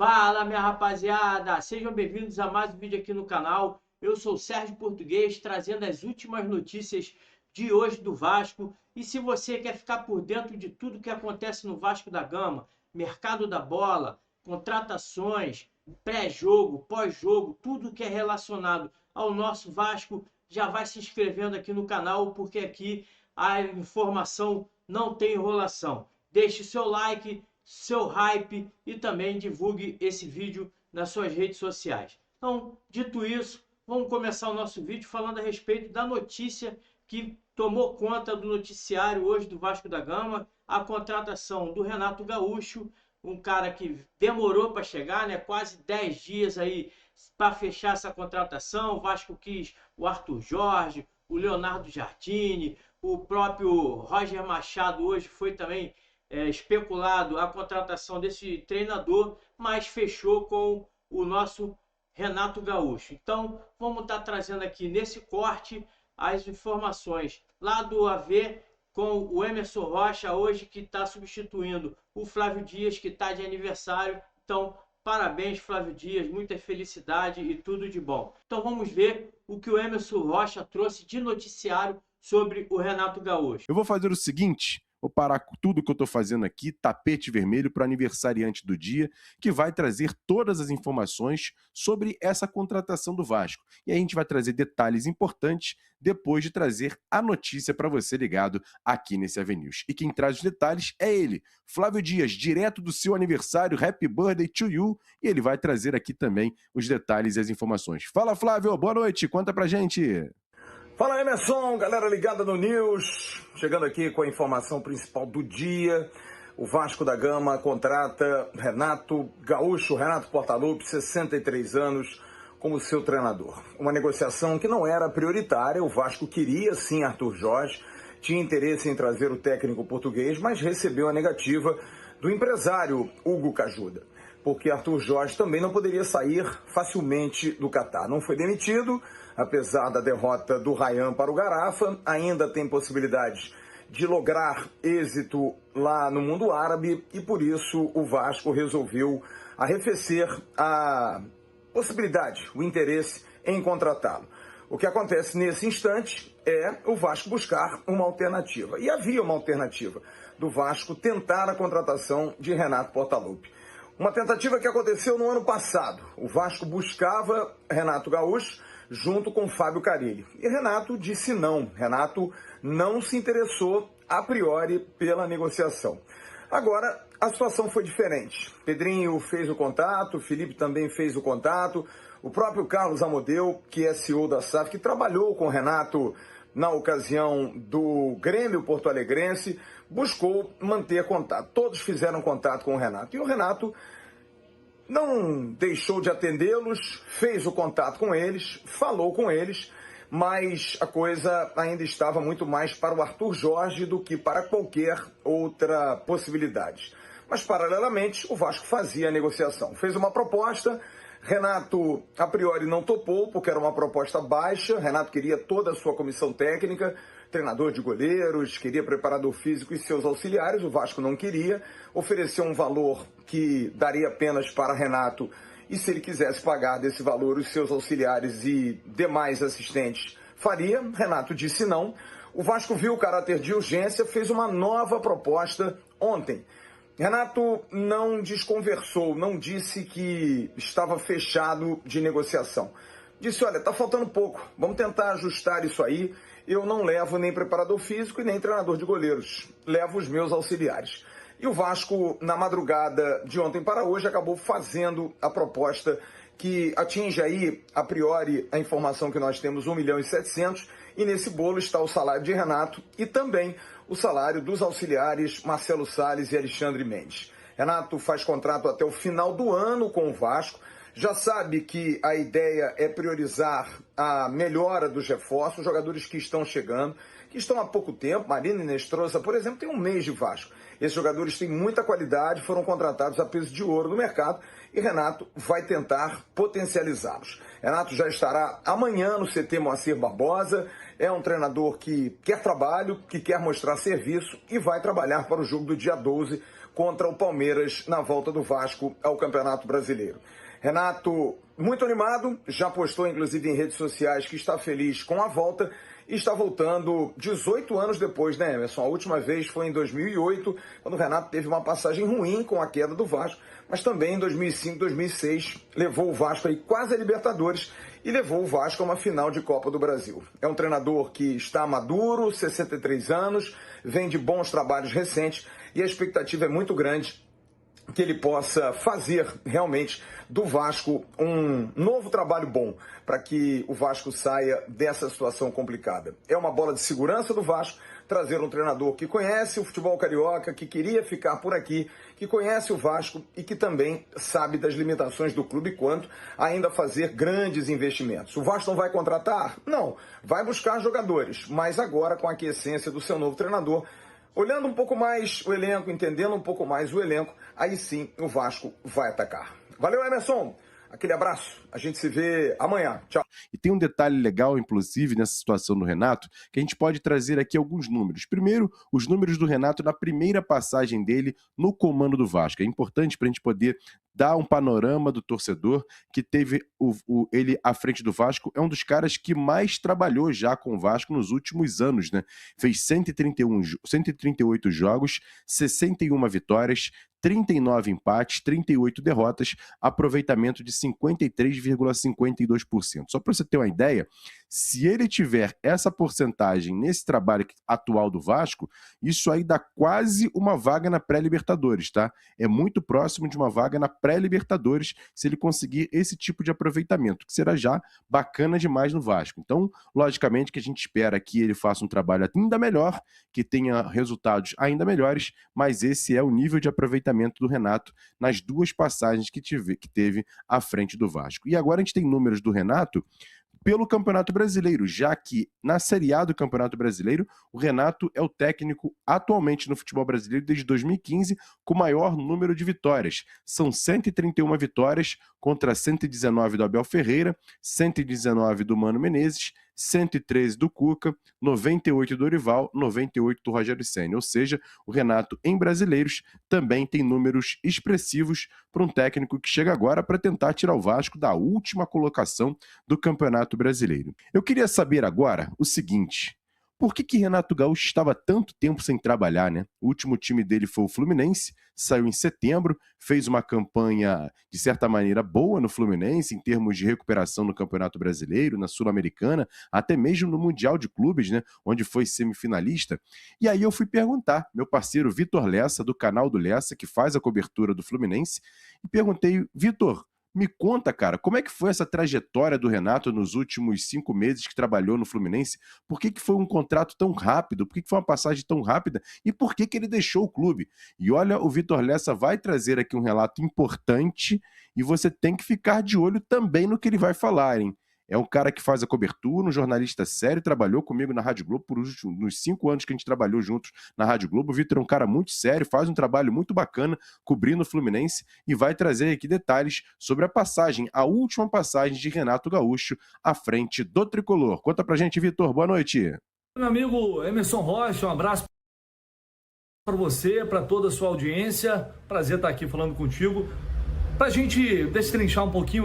Fala, minha rapaziada! Sejam bem-vindos a mais um vídeo aqui no canal. Eu sou o Sérgio Português, trazendo as últimas notícias de hoje do Vasco. E se você quer ficar por dentro de tudo que acontece no Vasco da Gama, mercado da bola, contratações, pré-jogo, pós-jogo, tudo que é relacionado ao nosso Vasco, já vai se inscrevendo aqui no canal, porque aqui a informação não tem enrolação. Deixe seu like, seu hype e também divulgue esse vídeo nas suas redes sociais. Então, dito isso, vamos começar o nosso vídeo falando a respeito da notícia que tomou conta do noticiário hoje do Vasco da Gama, a contratação do Renato Gaúcho, um cara que demorou para chegar, né? Quase 10 dias aí para fechar essa contratação. O Vasco quis o Arthur Jorge, o Leonardo Jardine, o próprio Roger Machado hoje foi também especulado a contratação desse treinador, mas fechou com o nosso Renato Gaúcho. Então, vamos estar trazendo aqui nesse corte as informações lá do AV com o Emerson Rocha, hoje que está substituindo o Flávio Dias, que está de aniversário. Então, parabéns, Flávio Dias, muita felicidade e tudo de bom. Então, vamos ver o que o Emerson Rocha trouxe de noticiário sobre o Renato Gaúcho. Eu vou fazer o seguinte, vou parar tudo que eu estou fazendo aqui, tapete vermelho para o aniversariante do dia, que vai trazer todas as informações sobre essa contratação do Vasco. E a gente vai trazer detalhes importantes depois de trazer a notícia para você ligado aqui nesse AV-News. E quem traz os detalhes é ele, Flávio Dias, direto do seu aniversário, Happy Birthday to you, e ele vai trazer aqui também os detalhes e as informações. Fala, Flávio, boa noite, conta pra gente. Fala, Emerson, galera ligada no News, chegando aqui com a informação principal do dia. O Vasco da Gama contrata Renato Gaúcho, Renato Portaluppi, 63 anos, como seu treinador. Uma negociação que não era prioritária, o Vasco queria sim Arthur Jorge, tinha interesse em trazer o técnico português, mas recebeu a negativa do empresário Hugo Cajuda, porque Arthur Jorge também não poderia sair facilmente do Catar. Não foi demitido, apesar da derrota do Rayan para o Garafa, ainda tem possibilidade de lograr êxito lá no mundo árabe e por isso o Vasco resolveu arrefecer a possibilidade, o interesse em contratá-lo. O que acontece nesse instante é o Vasco buscar uma alternativa. E havia uma alternativa do Vasco tentar a contratação de Renato Portaluppi. Uma tentativa que aconteceu no ano passado. O Vasco buscava Renato Gaúcho junto com Fábio Carille. E Renato disse não. Renato não se interessou a priori pela negociação. Agora, a situação foi diferente. Pedrinho fez o contato, Felipe também fez o contato, o próprio Carlos Amodeu, que é CEO da SAF, que trabalhou com o Renato na ocasião do Grêmio Porto-Alegrense, buscou manter contato. Todos fizeram contato com o Renato. E o Renato não deixou de atendê-los, fez o contato com eles, falou com eles, mas a coisa ainda estava muito mais para o Arthur Jorge do que para qualquer outra possibilidade. Mas, paralelamente, o Vasco fazia a negociação. Fez uma proposta, Renato, a priori, não topou, porque era uma proposta baixa. Renato queria toda a sua comissão técnica, treinador de goleiros, queria preparador físico e seus auxiliares. O Vasco não queria, ofereceu um valor que daria apenas para Renato, e se ele quisesse pagar desse valor, os seus auxiliares e demais assistentes faria. Renato disse não. O Vasco viu o caráter de urgência, fez uma nova proposta ontem. Renato não desconversou, não disse que estava fechado de negociação. Disse, olha, está faltando pouco, vamos tentar ajustar isso aí. Eu não levo nem preparador físico e nem treinador de goleiros, levo os meus auxiliares. E o Vasco, na madrugada de ontem para hoje, acabou fazendo a proposta que atinge aí, a priori, a informação que nós temos, 1.700.000, e nesse bolo está o salário de Renato e também o salário dos auxiliares Marcelo Salles e Alexandre Mendes. Renato faz contrato até o final do ano com o Vasco, já sabe que a ideia é priorizar a melhora dos reforços, jogadores que estão chegando, que estão há pouco tempo. Marina e Nestrosa, por exemplo, tem um mês de Vasco. Esses jogadores têm muita qualidade, foram contratados a peso de ouro no mercado e Renato vai tentar potencializá-los. Renato já estará amanhã no CT Moacir Barbosa, é um treinador que quer trabalho, que quer mostrar serviço e vai trabalhar para o jogo do dia 12 contra o Palmeiras na volta do Vasco ao Campeonato Brasileiro. Renato, muito animado, já postou inclusive em redes sociais que está feliz com a volta e está voltando 18 anos depois, né, Emerson? A última vez foi em 2008, quando o Renato teve uma passagem ruim com a queda do Vasco, mas também em 2005, 2006, levou o Vasco aí quase a Libertadores e levou o Vasco a uma final de Copa do Brasil. É um treinador que está maduro, 63 anos, vem de bons trabalhos recentes e a expectativa é muito grande que ele possa fazer realmente do Vasco um novo trabalho bom para que o Vasco saia dessa situação complicada. É uma bola de segurança do Vasco trazer um treinador que conhece o futebol carioca, que queria ficar por aqui, que conhece o Vasco e que também sabe das limitações do clube quanto ainda fazer grandes investimentos. O Vasco não vai contratar? Não, vai buscar jogadores, mas agora com a aquiescência do seu novo treinador, olhando um pouco mais o elenco, entendendo um pouco mais o elenco, aí sim o Vasco vai atacar. Valeu, Emerson! Aquele abraço, a gente se vê amanhã. Tchau. E tem um detalhe legal, inclusive, nessa situação do Renato, que a gente pode trazer aqui alguns números. Primeiro, os números do Renato na primeira passagem dele no comando do Vasco. É importante para a gente poder dar um panorama do torcedor que teve ele à frente do Vasco. É um dos caras que mais trabalhou já com o Vasco nos últimos anos, né? Fez 138 jogos, 61 vitórias, 39 empates, 38 derrotas, aproveitamento de 53,52%. Só para você ter uma ideia, se ele tiver essa porcentagem nesse trabalho atual do Vasco, isso aí dá quase uma vaga na pré-Libertadores, tá? É muito próximo de uma vaga na pré-Libertadores se ele conseguir esse tipo de aproveitamento, que será já bacana demais no Vasco. Então, logicamente que a gente espera que ele faça um trabalho ainda melhor, que tenha resultados ainda melhores, mas esse é o nível de aproveitamento do Renato nas duas passagens que teve à frente do Vasco. E agora a gente tem números do Renato pelo Campeonato Brasileiro, já que na Série A do Campeonato Brasileiro, o Renato é o técnico atualmente no futebol brasileiro desde 2015 com o maior número de vitórias. São 131 vitórias contra 119 do Abel Ferreira, 119 do Mano Menezes, 113 do Cuca, 98 do Dorival, 98 do Rogério Ceni. Ou seja, o Renato em brasileiros também tem números expressivos para um técnico que chega agora para tentar tirar o Vasco da última colocação do Campeonato Brasileiro. Eu queria saber agora o seguinte: por que Renato Gaúcho estava tanto tempo sem trabalhar, né? O último time dele foi o Fluminense, saiu em setembro, fez uma campanha, de certa maneira, boa no Fluminense, em termos de recuperação no Campeonato Brasileiro, na Sul-Americana, até mesmo no Mundial de Clubes, né? Onde foi semifinalista. E aí eu fui perguntar, meu parceiro Vitor Lessa, do canal do Lessa, que faz a cobertura do Fluminense, e perguntei: Vitor, me conta, cara, como é que foi essa trajetória do Renato nos últimos 5 meses que trabalhou no Fluminense? Por que foi um contrato tão rápido? Por que foi uma passagem tão rápida? E por que ele deixou o clube? E olha, o Vitor Lessa vai trazer aqui um relato importante e você tem que ficar de olho também no que ele vai falar, hein? É um cara que faz a cobertura, um jornalista sério, trabalhou comigo na Rádio Globo nos 5 anos que a gente trabalhou juntos na Rádio Globo. O Vitor é um cara muito sério, faz um trabalho muito bacana cobrindo o Fluminense e vai trazer aqui detalhes sobre a última passagem de Renato Gaúcho à frente do Tricolor. Conta pra gente, Vitor. Boa noite. Meu amigo Emerson Rocha, um abraço para você, para toda a sua audiência. Prazer estar aqui falando contigo. Pra gente destrinchar um pouquinho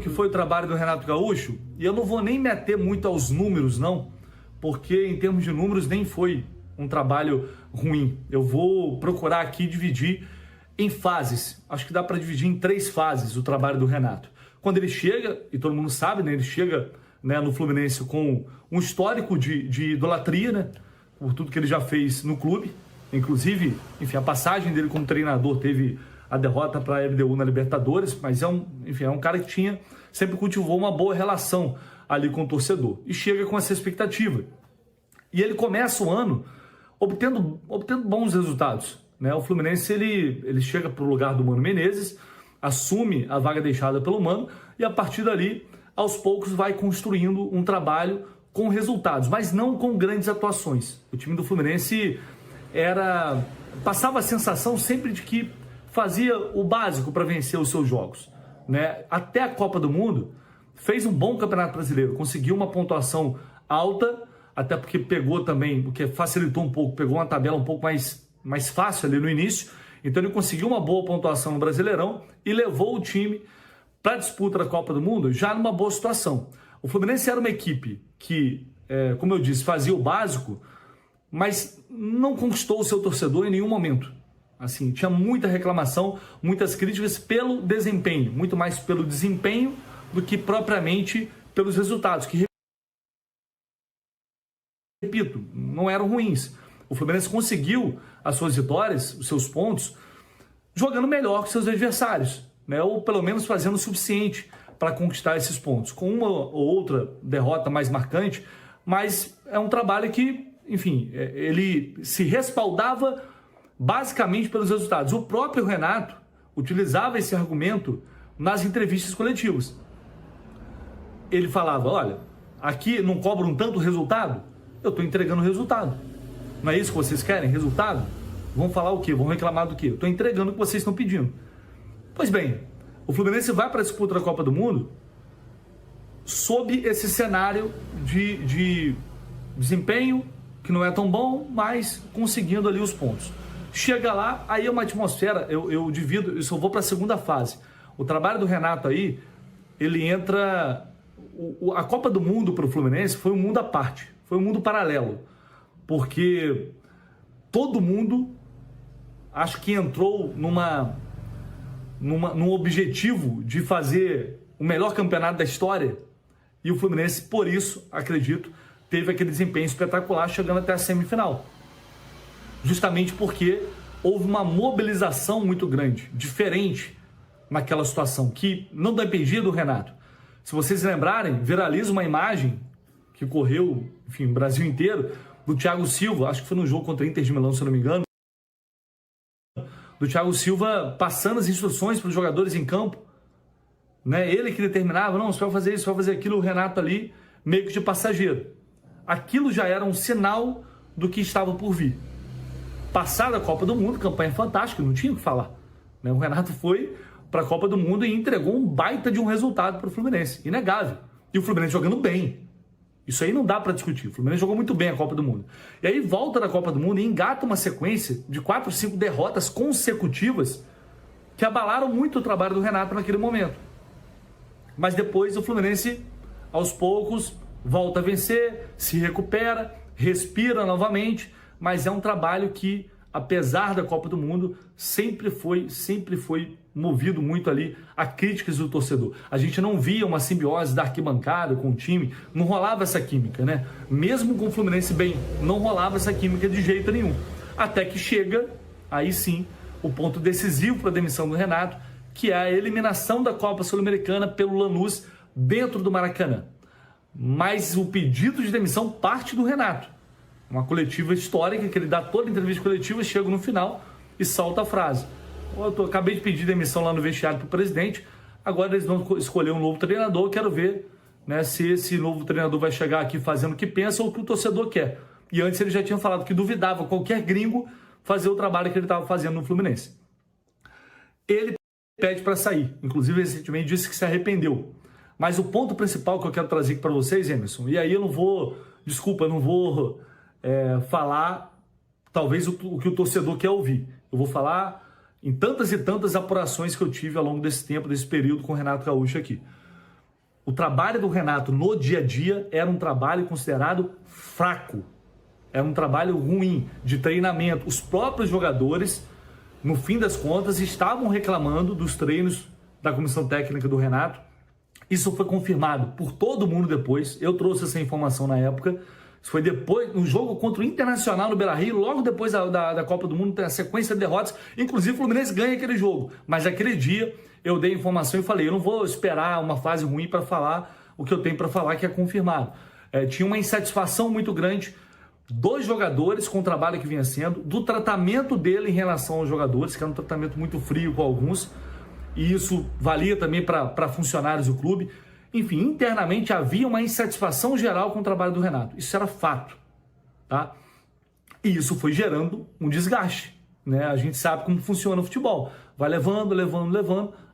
que foi o trabalho do Renato Gaúcho, e eu não vou nem meter muito aos números não, porque em termos de números nem foi um trabalho ruim. Eu vou procurar aqui dividir em fases. Acho que dá para dividir em 3 fases o trabalho do Renato. Quando ele chega, e todo mundo sabe, né, ele chega, né, no Fluminense com um histórico de idolatria, né, por tudo que ele já fez no clube. Inclusive, enfim, a passagem dele como treinador teve a derrota para a LDU na Libertadores, mas é um cara que sempre cultivou uma boa relação ali com o torcedor e chega com essa expectativa. E ele começa o ano obtendo bons resultados, né? O Fluminense ele chega para o lugar do Mano Menezes, assume a vaga deixada pelo Mano e a partir dali, aos poucos, vai construindo um trabalho com resultados, mas não com grandes atuações. O time do Fluminense passava a sensação sempre de que fazia o básico para vencer os seus jogos, né? Até a Copa do Mundo, fez um bom Campeonato Brasileiro, conseguiu uma pontuação alta, até porque pegou também, o que facilitou um pouco, pegou uma tabela um pouco mais fácil ali no início, então ele conseguiu uma boa pontuação no Brasileirão e levou o time para a disputa da Copa do Mundo já numa boa situação. O Fluminense era uma equipe que, como eu disse, fazia o básico, mas não conquistou o seu torcedor em nenhum momento. Assim, tinha muita reclamação, muitas críticas pelo desempenho, muito mais pelo desempenho do que propriamente pelos resultados, que, repito, não eram ruins. O Fluminense conseguiu as suas vitórias, os seus pontos, jogando melhor que seus adversários, né? Ou pelo menos fazendo o suficiente para conquistar esses pontos, com uma ou outra derrota mais marcante, mas é um trabalho que, enfim, ele se respaldava basicamente pelos resultados. O próprio Renato utilizava esse argumento nas entrevistas coletivas. Ele falava, olha, aqui não cobram tanto resultado, eu estou entregando resultado. Não é isso que vocês querem? Resultado? Vão falar o quê? Vão reclamar do quê? Eu estou entregando o que vocês estão pedindo. Pois bem, o Fluminense vai para a disputa da Copa do Mundo sob esse cenário de desempenho que não é tão bom, mas conseguindo ali os pontos. Chega lá, aí é uma atmosfera, eu divido, isso eu vou para a segunda fase. O trabalho do Renato aí, ele entra... A Copa do Mundo para o Fluminense foi um mundo à parte, foi um mundo paralelo, porque todo mundo acho que entrou num objetivo de fazer o melhor campeonato da história, e o Fluminense, por isso, acredito, teve aquele desempenho espetacular chegando até a semifinal. Justamente porque houve uma mobilização muito grande, diferente naquela situação, que não dependia do Renato. Se vocês lembrarem, viraliza uma imagem que correu, enfim, o Brasil inteiro, do Thiago Silva, acho que foi no jogo contra o Inter de Milão, se eu não me engano, do Thiago Silva passando as instruções para os jogadores em campo, né? Ele que determinava, não, você vai fazer isso, você vai fazer aquilo, o Renato ali, meio que de passageiro. Aquilo já era um sinal do que estava por vir. Passada a Copa do Mundo, campanha fantástica, não tinha o que falar, né? O Renato foi para a Copa do Mundo e entregou um baita de um resultado para o Fluminense, inegável. E o Fluminense jogando bem. Isso aí não dá para discutir. O Fluminense jogou muito bem a Copa do Mundo. E aí volta da Copa do Mundo e engata uma sequência de 4 ou 5 derrotas consecutivas que abalaram muito o trabalho do Renato naquele momento. Mas depois o Fluminense, aos poucos, volta a vencer, se recupera, respira novamente, mas é um trabalho que, apesar da Copa do Mundo, sempre foi movido muito ali a críticas do torcedor. A gente não via uma simbiose da arquibancada com o time, não rolava essa química, né? Mesmo com o Fluminense bem, não rolava essa química de jeito nenhum. Até que chega, aí sim, o ponto decisivo para a demissão do Renato, que é a eliminação da Copa Sul-Americana pelo Lanús dentro do Maracanã. Mas o pedido de demissão parte do Renato. Uma coletiva histórica, que ele dá toda a entrevista coletiva, chega no final e solta a frase. Acabei de pedir demissão lá no vestiário para o presidente, agora eles vão escolher um novo treinador, quero ver, né, se esse novo treinador vai chegar aqui fazendo o que pensa ou o que o torcedor quer. E antes ele já tinha falado que duvidava qualquer gringo fazer o trabalho que ele estava fazendo no Fluminense. Ele pede para sair, inclusive recentemente disse que se arrependeu. Mas o ponto principal que eu quero trazer aqui para vocês, Emerson, e aí eu não vou falar talvez o que o torcedor quer ouvir. Eu vou falar em tantas e tantas apurações que eu tive ao longo desse tempo, desse período com o Renato Gaúcho aqui. O trabalho do Renato no dia a dia era um trabalho considerado fraco. Era um trabalho ruim de treinamento. Os próprios jogadores, no fim das contas, estavam reclamando dos treinos da comissão técnica do Renato. Isso foi confirmado por todo mundo depois. Eu trouxe essa informação na época. Isso foi depois, no jogo contra o Internacional no Beira-Rio, logo depois da Copa do Mundo, tem a sequência de derrotas. Inclusive o Fluminense ganha aquele jogo. Mas aquele dia eu dei informação e falei, eu não vou esperar uma fase ruim para falar o que eu tenho para falar, que é confirmado. Tinha uma insatisfação muito grande dos jogadores com o trabalho que vinha sendo, do tratamento dele em relação aos jogadores, que era um tratamento muito frio com alguns, e isso valia também para funcionários do clube. Enfim, internamente havia uma insatisfação geral com o trabalho do Renato. Isso era fato, tá? E isso foi gerando um desgaste, né? A gente sabe como funciona o futebol. Vai levando,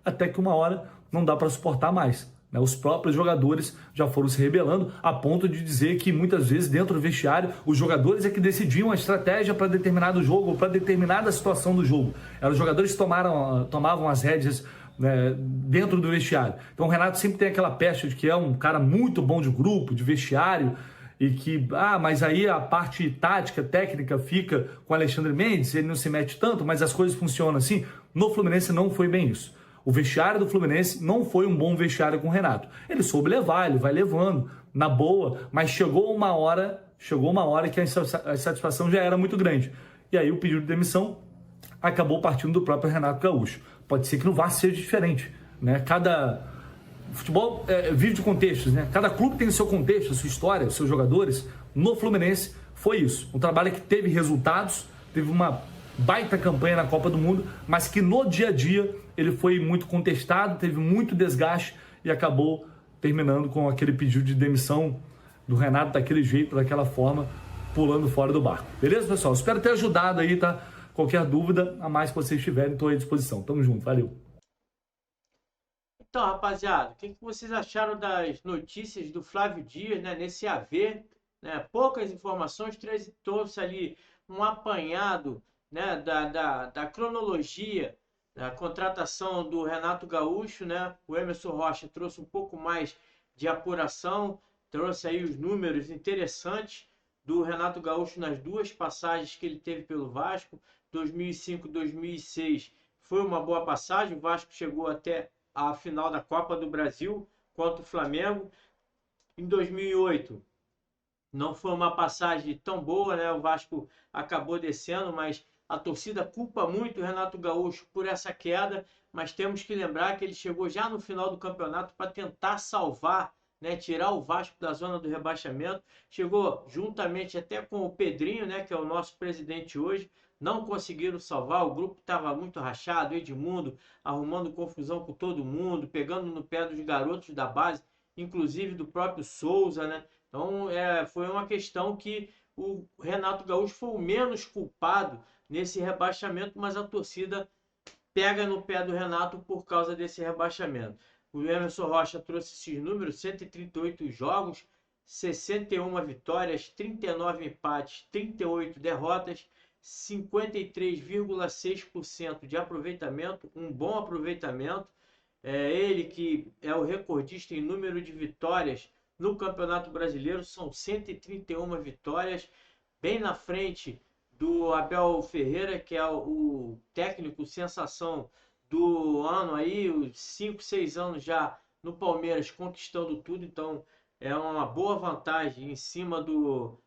até que uma hora não dá para suportar mais, né? Os próprios jogadores já foram se rebelando a ponto de dizer que muitas vezes dentro do vestiário os jogadores é que decidiam a estratégia para determinado jogo ou para determinada situação do jogo. Eram os jogadores que tomavam as rédeas, né, dentro do vestiário. Então o Renato sempre tem aquela pecha de que é um cara muito bom de grupo, de vestiário, e que, mas aí a parte tática, técnica fica com o Alexandre Mendes, ele não se mete tanto, mas as coisas funcionam assim. No Fluminense não foi bem isso. O vestiário do Fluminense não foi um bom vestiário com o Renato. Ele soube levar, ele vai levando, na boa, mas chegou uma hora que a insatisfação já era muito grande. E aí o pedido de demissão acabou partindo do próprio Renato Gaúcho. Pode ser que no Vasco seja diferente, né? Cada futebol vive de contextos, né? Cada clube tem o seu contexto, a sua história, os seus jogadores. No Fluminense foi isso. Um trabalho que teve resultados, teve uma baita campanha na Copa do Mundo, mas que no dia a dia ele foi muito contestado, teve muito desgaste e acabou terminando com aquele pedido de demissão do Renato daquele jeito, daquela forma, pulando fora do barco. Beleza, pessoal? Espero ter ajudado aí, tá? Qualquer dúvida a mais que vocês tiverem, estou à disposição. Tamo junto, valeu. Então, rapaziada, o que vocês acharam das notícias do Flávio Dias, né, nesse AV? Né, poucas informações, trouxe ali um apanhado, né, da cronologia da contratação do Renato Gaúcho, né? O Emerson Rocha trouxe um pouco mais de apuração, trouxe aí os números interessantes do Renato Gaúcho nas duas passagens que ele teve pelo Vasco. 2005, 2006 foi uma boa passagem, o Vasco chegou até a final da Copa do Brasil contra o Flamengo. Em 2008 não foi uma passagem tão boa, né? O Vasco acabou descendo, mas a torcida culpa muito o Renato Gaúcho por essa queda, mas temos que lembrar que ele chegou já no final do campeonato para tentar salvar, né, tirar o Vasco da zona do rebaixamento. Chegou juntamente até com o Pedrinho, né, que é o nosso presidente hoje. Não conseguiram salvar, o grupo estava muito rachado, Edmundo arrumando confusão com todo mundo, pegando no pé dos garotos da base, inclusive do próprio Souza, né? Então foi uma questão que o Renato Gaúcho foi o menos culpado nesse rebaixamento, mas a torcida pega no pé do Renato por causa desse rebaixamento. O Emerson Rocha trouxe esses números: 138 jogos, 61 vitórias, 39 empates, 38 derrotas, 53,6% de aproveitamento, um bom aproveitamento. Ele que é o recordista em número de vitórias no Campeonato Brasileiro, são 131 vitórias, bem na frente do Abel Ferreira, que é o técnico sensação do ano aí, os 5, 6 anos já no Palmeiras conquistando tudo. Então é uma boa vantagem em cima do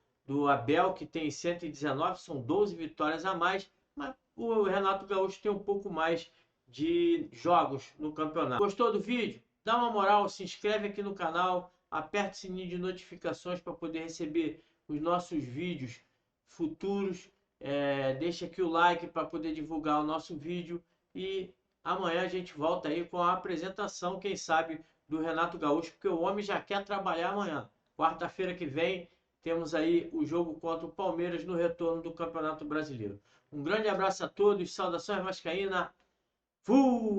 Abel, que tem 119, são 12 vitórias a mais, mas o Renato Gaúcho tem um pouco mais de jogos no campeonato. Gostou do vídeo? Dá uma moral, se inscreve aqui no canal, aperta o sininho de notificações para poder receber os nossos vídeos futuros. Deixa aqui o like para poder divulgar o nosso vídeo e amanhã a gente volta aí com a apresentação, quem sabe, do Renato Gaúcho, porque o homem já quer trabalhar amanhã. Quarta-feira que vem temos aí o jogo contra o Palmeiras no retorno do Campeonato Brasileiro. Um grande abraço a todos, saudações vascaína. Fui!